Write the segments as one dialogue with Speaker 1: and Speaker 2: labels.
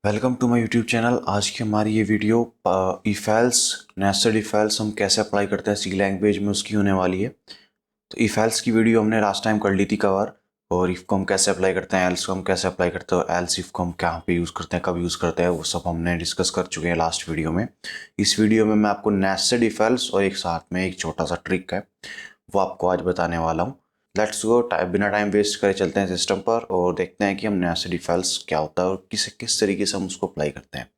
Speaker 1: Welcome to my YouTube channel. आज की हमारी ये video if else nested if else हम कैसे अप्लाई करते हैं सी लैंग्वेज में उसकी होने वाली है। तो इफ एल्स की वीडियो हमने लास्ट टाइम कर ली थी कवर, और इफ को हम कैसे अप्लाई करते हैं, एल्स को हम कैसे अप्लाई करते हैं, और एल्स इफ को हम कहाँ पे यूज़ करते हैं, कब यूज़ करते हैं, वो सब हमने डिस्कस कर चुके हैं लास्ट वीडियो में। इस वीडियो में मैं आपको नेस्टेड इफ एल्स और एक साथ में एक छोटा सा ट्रिक है वो आपको आज बताने वाला हूँ। लेट्स गो, बिना टाइम वेस्ट करे चलते हैं सिस्टम पर और देखते हैं कि हम नेस्टेड इफ एल्स क्या होता है और किस तरीके से हम उसको अप्लाई करते हैं।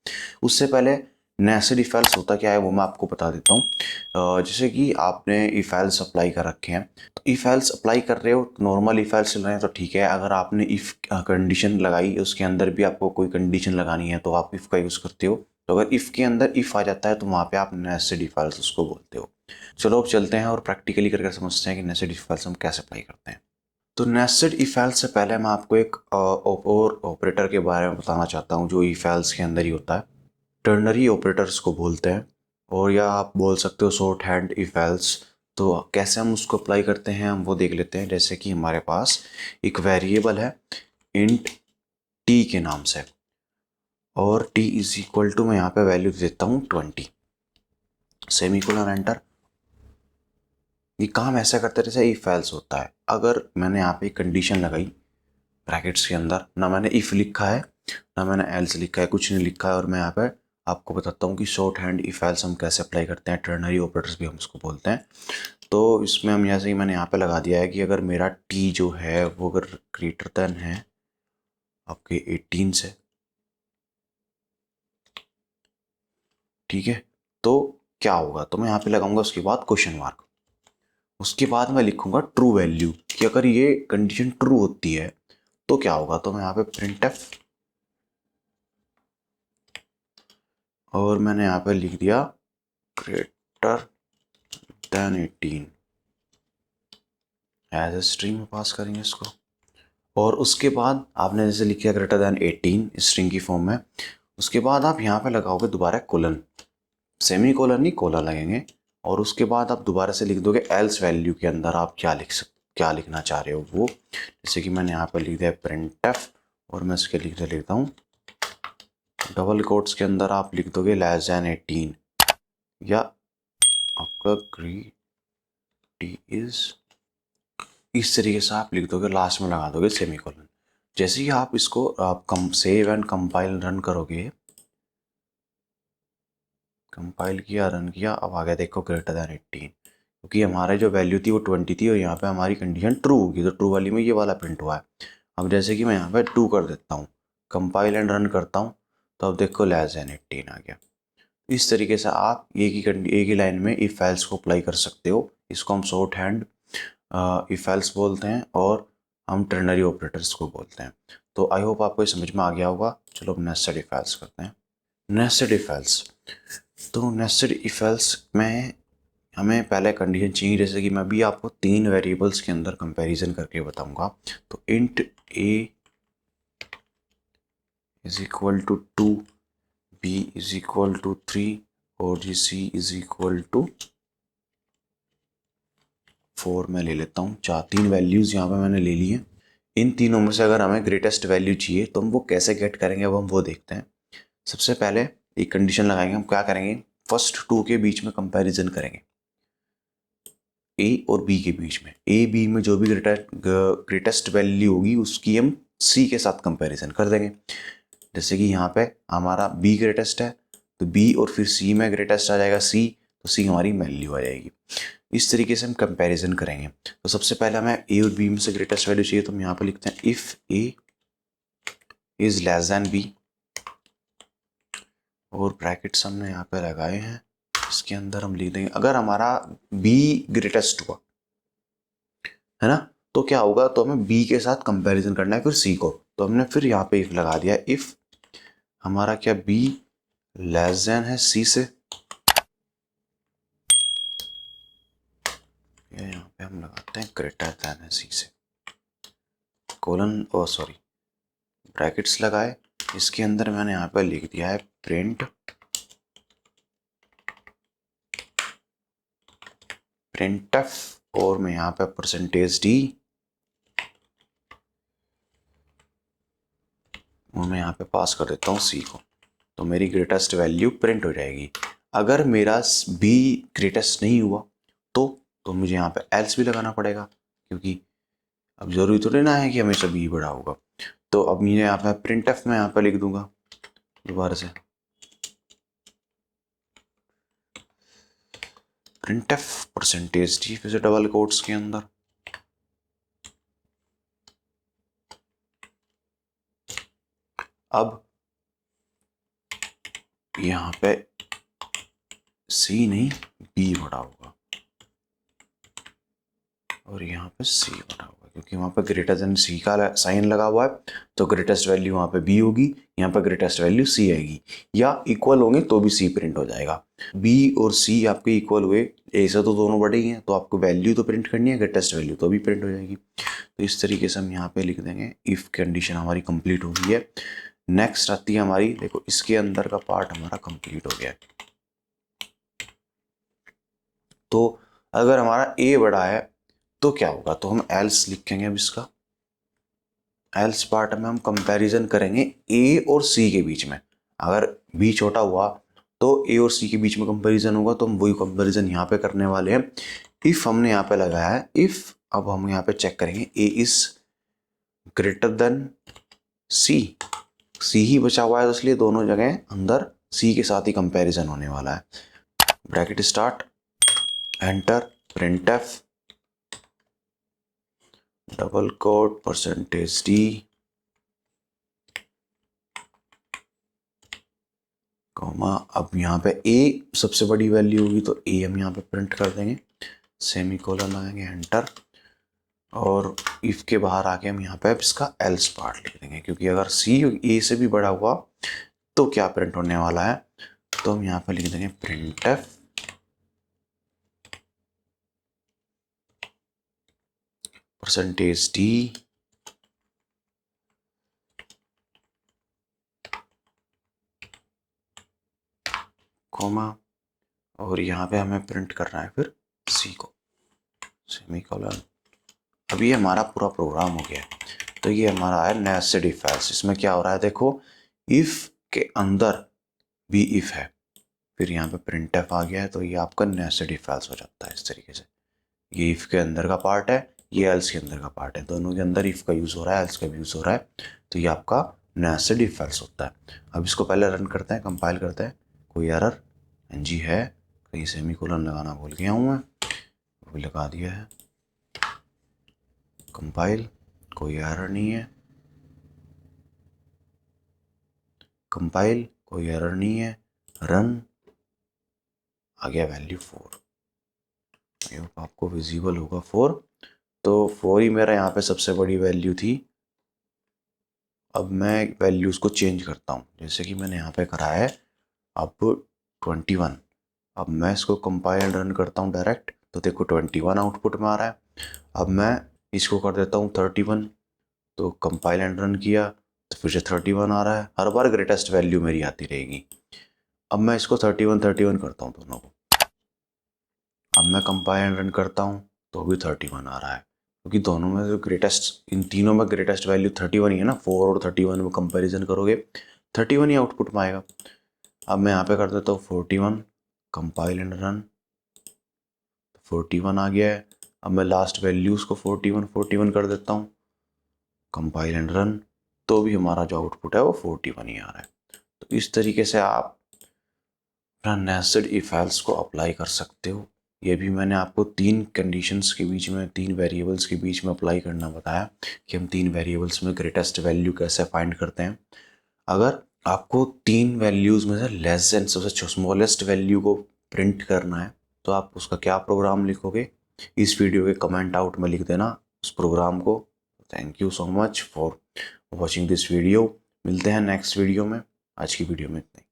Speaker 1: उससे पहले नेस्टेड इफ एल्स होता क्या है वो मैं आपको बता देता हूँ। जैसे कि आपने इफ एल्स अप्लाई कर रखे हैं, तो इफ एल्स अप्लाई कर रहे हो, नॉर्मल इफ एल्स चल रहे हैं तो ठीक है। अगर आपने इफ कंडीशन लगाई, उसके अंदर भी आपको कोई कंडीशन लगानी है तो आप इफ का यूज़ करते हो। तो अगर इफ के अंदर इफ आ जाता है तो वहाँ पे आप नेस्टेड इफ एल्स उसको बोलते हो। चलो अब चलते हैं और प्रैक्टिकली करके समझते हैं कि नेस्टेड इफ एल्स हम कैसे अप्लाई करते हैं। तो नेस्टेड इफ एल्स से पहले मैं आपको एक और ऑपरेटर के बारे में बताना चाहता हूँ जो इफ एल्स के अंदर ही होता है। टर्नरी ऑपरेटर्स को बोलते हैं, और या आप बोल सकते हो शॉर्ट हैंड इफ एल्स। तो कैसे हम उसको अप्लाई करते हैं हम वो देख लेते हैं। जैसे कि हमारे पास एक वेरिएबल है इंट टी के नाम से, और टी इज इक्वल टू, मैं यहाँ पे वैल्यू देता हूँ 20, सेमीकोलन एंटर। ये काम ऐसा करते जैसे इफ एल्स होता है। अगर मैंने यहाँ पे कंडीशन लगाई ब्रैकेट्स के अंदर, ना मैंने इफ लिखा है ना मैंने एल्स लिखा है, कुछ नहीं लिखा है, और मैं यहाँ पे आपको बताता हूँ कि शॉर्ट हैंड इफ एल्स हम कैसे अप्लाई करते हैं। टर्नरी ऑपरेटर्स भी हम उसको बोलते हैं। तो इसमें हम जैसे ही मैंने यहाँ पे लगा दिया है कि अगर मेरा टी जो है वो अगर ग्रेटर देन है आपके 18 से, ठीक है, तो क्या होगा, तो मैं यहाँ पे लगाऊंगा उसके बाद क्वेश्चन मार्क। उसके बाद मैं लिखूंगा ट्रू वैल्यू, कि अगर ये कंडीशन ट्रू होती है तो क्या होगा। तो मैं यहाँ पे प्रिंटफ, और मैंने यहाँ पे लिख दिया greater than 18 age a string में पास करेंगे इसको। और उसके बाद आपने जैसे लिखा ग्रेटर देन 18 स्ट्रिंग की फॉर्म में, उसके बाद आप यहाँ पे लगाओगे दोबारा कोलन, सेमी कोलन नहीं कोलन लगेंगे। और उसके बाद आप दोबारा से लिख दोगे एल्स वैल्यू के अंदर आप क्या लिखना चाह रहे हो वो। जैसे कि मैंने यहाँ पे लिख दिया प्रिंटफ, और मैं इसके लिख लेता हूँ डबल कोट्स के अंदर आप लिख दोगे लेस देन 18, या आपका टी इज, इस तरीके से आप लिख दोगे, लास्ट में लगा दोगे सेमीकोलन। जैसे ही आप इसको आप सेव एंड कंपाइल रन करोगे, कंपाइल किया रन किया, अब आ गया देखो ग्रेटर देन 18, क्योंकि हमारे जो वैल्यू थी वो 20 थी और यहाँ पे हमारी कंडीशन ट्रू होगी, तो ट्रू वाली में ये वाला प्रिंट हुआ है। अब जैसे कि मैं यहाँ पे 2 कर देता हूँ, कंपाइल एंड रन करता हूँ, तो अब देखो लेस देन 18 आ गया। इस तरीके से आप एक ही लाइन में इफ एल्स को अप्लाई कर सकते हो। इसको हम शॉर्ट हैंड इफ एल्स बोलते हैं, और हम टर्नरी ऑपरेटर्स को बोलते हैं। तो आई होप आपको समझ में आ गया होगा। चलो अब नेस्टेड इफ एल्स करते हैं। नेस्टेड इफ एल्स, तो नेस्टेड इफ एल्स में हमें पहले कंडीशन चाहिए। जैसे कि मैं भी आपको 3 वेरिएबल्स के अंदर कंपैरिजन करके बताऊंगा। तो int a is equal to 2, b is equal to 3, और जी सी इज इक्वल टू 4 मैं ले लेता हूँ। 3 वैल्यूज़ यहाँ पे मैंने ले ली हैं। इन तीनों में से अगर हमें ग्रेटेस्ट वैल्यू चाहिए तो हम वो कैसे गेट करेंगे, अब हम वो देखते हैं। सबसे पहले एक कंडीशन लगाएंगे। हम क्या करेंगे, फर्स्ट 2 के बीच में कंपैरिजन करेंगे, ए और बी के बीच में। ए बी में जो भी ग्रेटेस्ट वैल्यू होगी उसकी हम सी के साथ कंपैरिजन कर देंगे। जैसे कि यहाँ पे हमारा बी ग्रेटेस्ट है, तो बी और फिर सी में ग्रेटेस्ट आ जाएगा सी, तो सी हमारी वैल्यू आ जाएगी। इस तरीके से हम कंपैरिजन करेंगे। तो सबसे पहले हमें ए और बी में से ग्रेटेस्ट वैल्यू चाहिए, तो हम यहाँ पे लिखते हैं if a is less than b, और ब्रैकेट्स हमने यहाँ पे लगाए हैं। इसके अंदर हम लिख देंगे अगर हमारा बी ग्रेटेस्ट हुआ है ना, तो क्या होगा, तो हमें बी के साथ कंपैरिजन करना है फिर सी को। तो हमने फिर यहाँ पे इफ लगा दिया, इफ हमारा क्या बी लेस देन है सी से, यहाँ पे हम लगाते हैं ग्रेटर देन है सी से, कोलन ओ सॉरी ब्रैकेट्स लगाए। इसके अंदर मैंने यहाँ पे लिख दिया है प्रिंटफ, और मैं यहाँ पे परसेंटेज डी वो मैं यहाँ पे पास कर देता हूँ सी को, तो मेरी ग्रेटेस्ट वैल्यू प्रिंट हो जाएगी। अगर मेरा बी ग्रेटेस्ट नहीं हुआ तो मुझे यहाँ पे एल्स भी लगाना पड़ेगा, क्योंकि अब जरूरी तो नहीं है कि हमेशा बी बड़ा होगा। तो अब मुझे यहाँ पे प्रिंट एफ में यहाँ पे लिख दूंगा दोबारा से, प्रिंट एफ परसेंटेज टी, फिर से डबल कोट्स के अंदर। अब यहाँ पे सी नहीं बी बड़ा होगा और यहाँ पे सी बड़ा होगा, क्योंकि वहाँ पे ग्रेटर देन सी का साइन लगा हुआ है, तो ग्रेटेस्ट वैल्यू वहाँ पे बी होगी, यहाँ पे ग्रेटेस्ट वैल्यू सी आएगी, या इक्वल होंगे तो भी सी प्रिंट हो जाएगा। बी और सी आपके इक्वल हुए, ऐसे तो दोनों बड़े ही हैं, तो आपको वैल्यू तो प्रिंट करनी है, ग्रेटेस्ट वैल्यू तो भी प्रिंट हो जाएगी। तो इस तरीके से हम यहाँ पे लिख देंगे इफ कंडीशन हमारी कंप्लीट हो गई है। नेक्स्ट आती है हमारी, देखो इसके अंदर का पार्ट हमारा कंप्लीट हो गया है। तो अगर हमारा ए बड़ा है तो क्या होगा, तो हम एल्स लिखेंगे। अब इसका एल्स पार्ट में हम कंपैरिजन करेंगे ए और सी के बीच में। अगर बी छोटा हुआ तो ए और सी के बीच में कंपैरिजन होगा, तो हम वही कंपैरिजन यहाँ पे करने वाले हैं। इफ हमने यहाँ पे लगाया है इफ, अब हम यहाँ पे चेक करेंगे ए इज ग्रेटर देन सी, सी ही बचा हुआ है, तो इसलिए दोनों जगह अंदर सी के साथ ही कंपैरिजन होने वाला है। Bracket start, enter, print f, double quote, percentage d, comma. अब यहाँ पे ए सबसे बड़ी वैल्यू होगी, तो ए हम यहाँ पे प्रिंट कर देंगे, सेमी कोलन लगाएंगे, एंटर, और इफ के बाहर आके हम यहाँ पे इसका एल्स पार्ट लिख देंगे, क्योंकि अगर सी ए से भी बड़ा हुआ तो क्या प्रिंट होने वाला है, तो हम यहाँ पे लिख देंगे print F percentage d, comma, और यहाँ पे हमें प्रिंट करना है फिर सी को, सेमी कोलन। अब ये हमारा पूरा प्रोग्राम हो गया है। तो ये हमारा है नेस्टेड इफ एल्स। इसमें क्या हो रहा है, देखो इफ के अंदर भी इफ है, फिर यहाँ पे प्रिंट एफ आ गया है, तो ये आपका नेस्टेड इफ एल्स हो जाता है इस तरीके से। ये इफ के अंदर का पार्ट है, ये एल्स के अंदर का पार्ट है, दोनों के अंदर इफ का यूज़ हो रहा है, एल्स का भी यूज़ हो रहा है, तो ये आपका नेस्टेड इफ एल्स होता है। अब इसको पहले रन करते हैं, कंपाइल करते हैं, कोई एरर एनजी है, कहीं सेमी कोलन लगाना भूल गया हूँ मैं, वो भी लगा दिया है, कंपाइल, कोई एरर नहीं है, कंपाइल, कोई एरर नहीं है, रन, आ गया वैल्यू 4। आपको विजिबल होगा 4, तो 4 ही मेरा यहाँ पे सबसे बड़ी वैल्यू थी। अब मैं वैल्यूज को चेंज करता हूँ, जैसे कि मैंने यहाँ पे करा है अब 21। अब मैं इसको कंपाइल रन करता हूँ डायरेक्ट, तो देखो 21 आउटपुट में आ रहा है। अब मैं इसको कर देता हूँ 31, तो कंपाइल एंड रन किया तो फिर से 31 आ रहा है। हर बार ग्रेटेस्ट वैल्यू मेरी आती रहेगी। अब मैं इसको 31 करता हूँ दोनों को। अब मैं कंपाइल एंड रन करता हूँ तो भी 31 आ रहा है, क्योंकि दोनों में जो ग्रेटेस्ट, इन तीनों में ग्रेटेस्ट वैल्यू 31 ही है ना। 4 और 31 में कंपैरिजन करोगे 31 ही आउटपुट में आएगा। अब मैं यहाँ पे कर देता हूँ 41, कंपाइल एंड रन, 41 आ गया है। अब मैं लास्ट वैल्यूज़ को 41 कर देता हूँ, कंपाइल एंड रन, तो भी हमारा जो आउटपुट है वो 41 ही आ रहा है। तो इस तरीके से आप अपना नेस्टेड इफ एल्स को अप्लाई कर सकते हो। ये भी मैंने आपको 3 कंडीशंस के बीच में, 3 वेरिएबल्स के बीच में अप्लाई करना बताया कि हम 3 वेरिएबल्स में ग्रेटेस्ट वैल्यू कैसे फाइंड करते हैं। अगर आपको 3 वैल्यूज़ में से लेस देन, सबसे स्मॉलेस्ट वैल्यू को प्रिंट करना है, तो आप उसका क्या प्रोग्राम लिखोगे, इस वीडियो के कमेंट आउट में लिख देना उस प्रोग्राम को। Thank you so much for watching this video. मिलते हैं नेक्स्ट वीडियो में। आज की वीडियो में इतना ही।